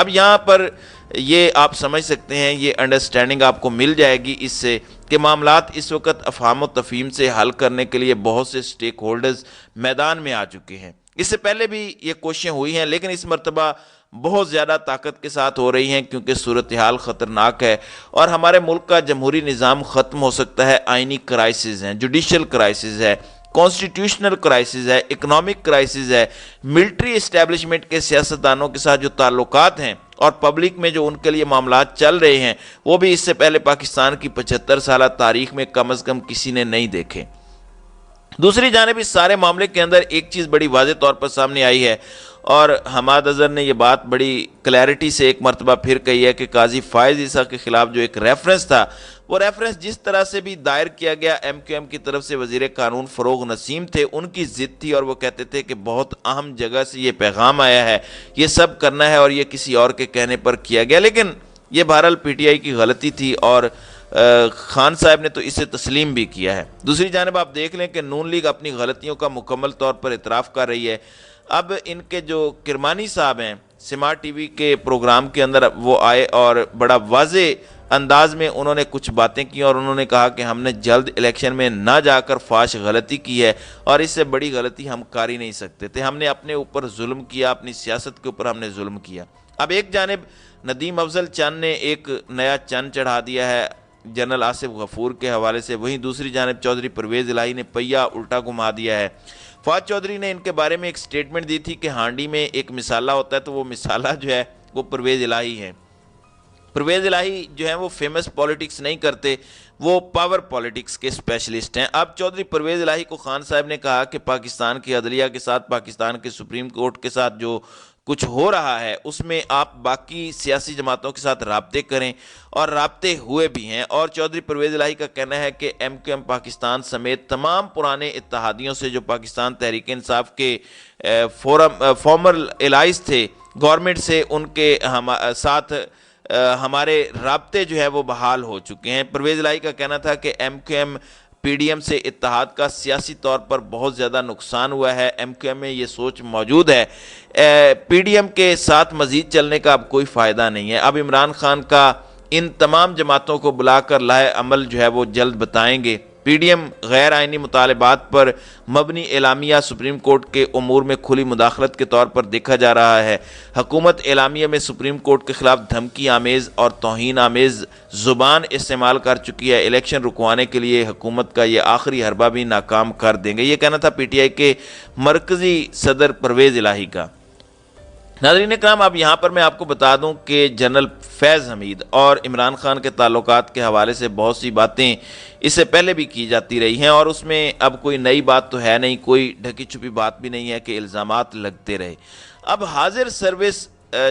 اب یہاں پر یہ آپ سمجھ سکتے ہیں، یہ انڈرسٹینڈنگ آپ کو مل جائے گی اس سے کہ معاملات اس وقت افہام و تفہیم سے حل کرنے کے لیے بہت سے سٹیک ہولڈرز میدان میں آ چکے ہیں۔ اس سے پہلے بھی یہ کوششیں ہوئی ہیں، لیکن اس مرتبہ بہت زیادہ طاقت کے ساتھ ہو رہی ہیں، کیونکہ صورتحال خطرناک ہے اور ہمارے ملک کا جمہوری نظام ختم ہو سکتا ہے۔ آئینی کرائسز ہیں، جوڈیشل کرائسز ہے، کانسٹیٹیوشنل کرائسز ہے، اکنامک کرائسز ہے، ملٹری اسٹیبلشمنٹ کے سیاستدانوں کے ساتھ جو تعلقات ہیں اور پبلک میں جو ان کے لیے معاملات چل رہے ہیں، وہ بھی اس سے پہلے پاکستان کی 75 سالہ تاریخ میں کم از کم کسی نے نہیں دیکھے۔ دوسری جانب اس سارے معاملے کے اندر ایک چیز بڑی واضح طور پر سامنے آئی ہے، اور حماد اظہر نے یہ بات بڑی کلیئرٹی سے ایک مرتبہ پھر کہی ہے کہ قاضی فائز عیسیٰ کے خلاف جو ایک ریفرنس تھا، وہ ریفرنس جس طرح سے بھی دائر کیا گیا ایم کیو ایم کی طرف سے وزیر قانون فروغ نسیم تھے، ان کی ضد تھی اور وہ کہتے تھے کہ بہت اہم جگہ سے یہ پیغام آیا ہے، یہ سب کرنا ہے اور یہ کسی اور کے کہنے پر کیا گیا، لیکن یہ بہرحال پی ٹی آئی کی غلطی تھی اور خان صاحب نے تو اسے تسلیم بھی کیا ہے۔ دوسری جانب آپ دیکھ لیں کہ نون لیگ اپنی غلطیوں کا مکمل طور پر اعتراف کر رہی ہے۔ اب ان کے جو کرمانی صاحب ہیں، سمارٹ ٹی وی کے پروگرام کے اندر وہ آئے اور بڑا واضح انداز میں انہوں نے کچھ باتیں کی اور انہوں نے کہا کہ ہم نے جلد الیکشن میں نہ جا کر فاش غلطی کی ہے اور اس سے بڑی غلطی ہم کر ہی نہیں سکتے تھے، ہم نے اپنے اوپر ظلم کیا، اپنی سیاست کے اوپر ہم نے ظلم کیا۔ اب ایک جانب ندیم افضل چند نے ایک نیا چند چڑھا دیا ہے جنرل آصف غفور کے حوالے سے، وہیں دوسری جانب چودھری پرویز الہی نے پہیا الٹا گھما دیا ہے۔ فواد چودھری نے ان کے بارے میں ایک سٹیٹمنٹ دی تھی کہ ہانڈی میں ایک مسالہ ہوتا ہے تو وہ مسالہ جو ہے وہ پرویز الہی ہے۔ پرویز الہی جو ہیں وہ فیمس پولیٹکس نہیں کرتے، وہ پاور پولیٹکس کے اسپیشلسٹ ہیں۔ اب چودھری پرویز الہی کو خان صاحب نے کہا کہ پاکستان کی عدلیہ کے ساتھ، پاکستان کے سپریم کورٹ کے ساتھ جو کچھ ہو رہا ہے اس میں آپ باقی سیاسی جماعتوں کے ساتھ رابطے کریں، اور رابطے ہوئے بھی ہیں، اور چودھری پرویز الہی کا کہنا ہے کہ ایم کیو ایم پاکستان سمیت تمام پرانے اتحادیوں سے جو پاکستان تحریک انصاف کے فارمر الائز تھے گورنمنٹ سے، ان کے ساتھ ہمارے رابطے جو ہے وہ بحال ہو چکے ہیں۔ پرویز الہی کا کہنا تھا کہ M Q M P D M سے اتحاد کا سیاسی طور پر بہت زیادہ نقصان ہوا ہے، ایم کیو ایم میں یہ سوچ موجود ہے، پی ڈی ایم کے ساتھ مزید چلنے کا اب کوئی فائدہ نہیں ہے۔ اب عمران خان کا ان تمام جماعتوں کو بلا کر لائحہ عمل جو ہے وہ جلد بتائیں گے۔ پی ڈی ایم غیر آئینی مطالبات پر مبنی اعلامیہ سپریم کورٹ کے امور میں کھلی مداخلت کے طور پر دیکھا جا رہا ہے۔ حکومت اعلامیہ میں سپریم کورٹ کے خلاف دھمکی آمیز اور توہین آمیز زبان استعمال کر چکی ہے، الیکشن رکوانے کے لیے حکومت کا یہ آخری حربہ بھی ناکام کر دیں گے، یہ کہنا تھا پی ٹی آئی کے مرکزی صدر پرویز الہی کا۔ ناظرین اکرام، اب یہاں پر میں آپ کو بتا دوں کہ جنرل فیض حمید اور عمران خان کے تعلقات کے حوالے سے بہت سی باتیں اس سے پہلے بھی کی جاتی رہی ہیں، اور اس میں اب کوئی نئی بات تو ہے نہیں، کوئی ڈھکی چھپی بات بھی نہیں ہے کہ الزامات لگتے رہے۔ اب حاضر سروس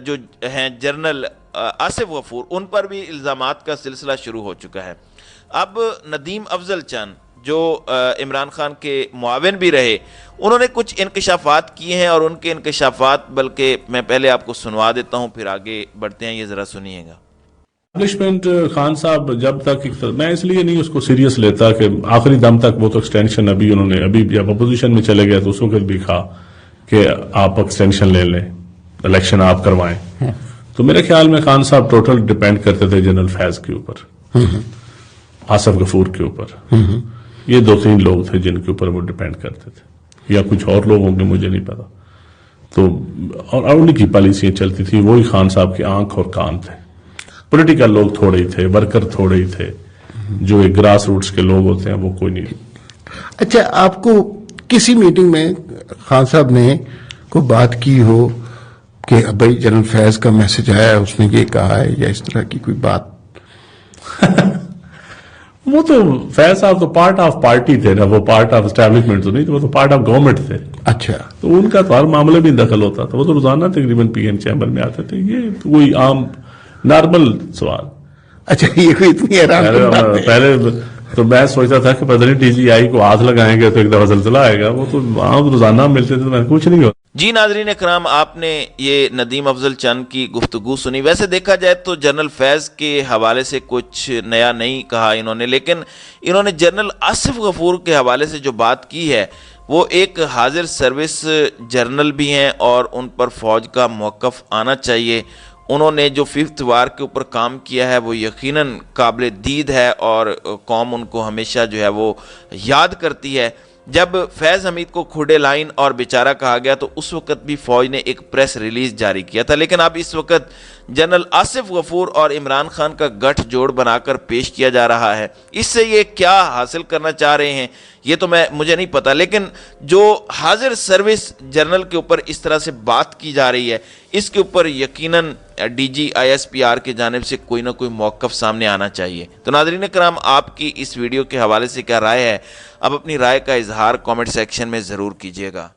جو ہیں جنرل آصف غفور، ان پر بھی الزامات کا سلسلہ شروع ہو چکا ہے۔ اب ندیم افضل چند جو عمران خان کے معاون بھی رہے، انہوں نے کچھ انکشافات کیے ہیں، اور ان کے انکشافات بلکہ میں پہلے آپ کو سنوا دیتا ہوں، پھر آگے بڑھتے ہیں، یہ ذرا سنیے گا۔ اسٹیبلشمنٹ خان صاحب جب تک میں اس لیے نہیں اس کو سیریس لیتا کہ آخری دم تک وہ تو ایکسٹینشن ابھی جب اپوزیشن میں چلے گئے تو اس وقت بھی کہا کہ آپ ایکسٹینشن لے لیں، الیکشن آپ کروائیں، تو میرے خیال میں خان صاحب ٹوٹل ڈیپینڈ کرتے تھے جنرل فیض کے اوپر، آصف غفور کے اوپر، یہ دو تین لوگ تھے جن کے اوپر وہ ڈیپینڈ کرتے تھے، یا کچھ اور لوگ ہوں گے مجھے نہیں پتا، تو اور انہیں کی پالیسیاں چلتی تھی، وہی خان صاحب کی آنکھ اور کان تھے۔ پولیٹیکل لوگ تھوڑے ہی تھے، ورکر تھوڑے ہی تھے، جو ایک گراس روٹس کے لوگ ہوتے ہیں وہ کوئی نہیں۔ اچھا، آپ کو کسی میٹنگ میں خان صاحب نے کوئی بات کی ہو کہ بھائی جنرل فیض کا میسج آیا، اس نے یہ کہا ہے، یا اس طرح کی کوئی بات؟ وہ تو فیض صاحب تو پارٹ آف پارٹی تھے نا، وہ پارٹ آف اسٹیبلشمنٹ تو نہیں تھے، وہ تو پارٹ آف گورنمنٹ تھے۔ اچھا، تو ان کا تو ہر معاملے میں دخل ہوتا تھا، وہ تو روزانہ تقریباً پی ایم چیمبر میں آتے تھے، یہ کوئی عام نارمل سوال۔ اچھا، یہ کوئی اتنی حیران پہلے تو میں سوچتا تھا کہ پتہ نہیں ٹی جی آئی کو ہاتھ لگائیں گے تو ایک دفعہ زلزلہ آئے گا، وہ تو عام روزانہ ملتے تھے تو میں کچھ نہیں ہوتا۔ جی ناظرین اکرام، آپ نے یہ ندیم افضل چند کی گفتگو سنی۔ ویسے دیکھا جائے تو جنرل فیض کے حوالے سے کچھ نیا نہیں کہا انہوں نے، لیکن انہوں نے جنرل آصف غفور کے حوالے سے جو بات کی ہے، وہ ایک حاضر سروس جرنل بھی ہیں اور ان پر فوج کا موقف آنا چاہیے، انہوں نے جو 5th وار کے اوپر کام کیا ہے وہ یقیناً قابل دید ہے اور قوم ان کو ہمیشہ جو ہے وہ یاد کرتی ہے۔ جب فیض حمید کو کھوڑے لائن اور بیچارہ کہا گیا تو اس وقت بھی فوج نے ایک پریس ریلیز جاری کیا تھا، لیکن اب اس وقت جنرل آصف غفور اور عمران خان کا گٹھ جوڑ بنا کر پیش کیا جا رہا ہے۔ اس سے یہ کیا حاصل کرنا چاہ رہے ہیں یہ تو مجھے نہیں پتا، لیکن جو حاضر سروس جنرل کے اوپر اس طرح سے بات کی جا رہی ہے اس کے اوپر یقیناً ڈی جی ISPR کی جانب سے کوئی نہ کوئی موقف سامنے آنا چاہیے۔ تو ناظرین کرام، آپ کی اس ویڈیو کے حوالے سے کیا رائے ہے؟ اب اپنی رائے کا اظہار کامنٹ سیکشن میں ضرور کیجیے گا۔